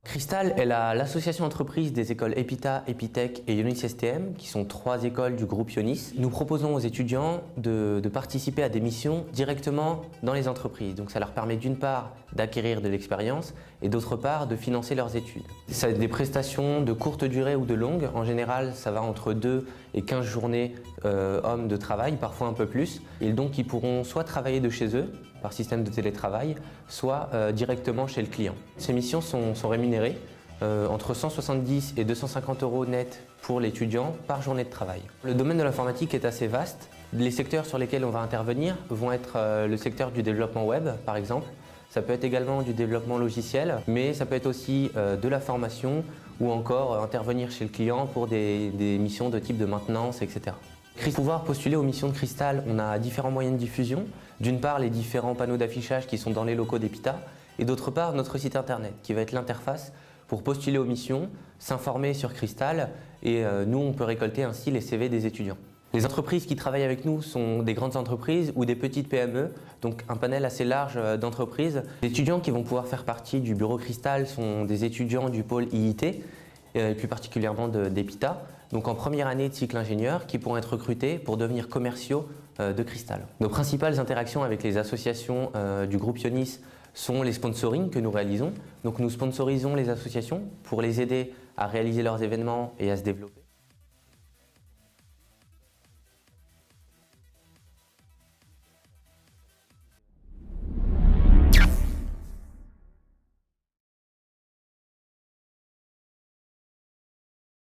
Cristal est l'association entreprise des écoles EPITA, Epitech et Ionis STM, qui sont 3 écoles du groupe Ionis. Nous proposons aux étudiants de participer à des missions directement dans les entreprises. Donc ça leur permet d'une part d'acquérir de l'expérience et d'autre part de financer leurs études. Ça a des prestations de courte durée ou de longue. En général, ça va entre 2 et 15 journées hommes de travail, parfois un peu plus. Et donc ils pourront soit travailler de chez eux, par système de télétravail, soit directement chez le client. Ces missions sont rémunérées entre 170 et 250 € net pour l'étudiant par journée de travail. Le domaine de l'informatique est assez vaste. Les secteurs sur lesquels on va intervenir vont être le secteur du développement web, par exemple. Ça peut être également du développement logiciel, mais ça peut être aussi de la formation ou encore intervenir chez le client pour des missions de type de maintenance, etc. Pour pouvoir postuler aux missions de Cristal, on a différents moyens de diffusion. D'une part, les différents panneaux d'affichage qui sont dans les locaux d'EPITA, et d'autre part, notre site internet qui va être l'interface pour postuler aux missions, s'informer sur Cristal, et nous, on peut récolter ainsi les CV des étudiants. Les entreprises qui travaillent avec nous sont des grandes entreprises ou des petites PME, donc un panel assez large d'entreprises. Les étudiants qui vont pouvoir faire partie du bureau Cristal sont des étudiants du pôle IIT, plus particulièrement d'EPITA, donc en première année de cycle ingénieur, qui pourront être recrutés pour devenir commerciaux de Cristal. Nos principales interactions avec les associations du groupe Ionis sont les sponsorings que nous réalisons. Donc nous sponsorisons les associations pour les aider à réaliser leurs événements et à se développer.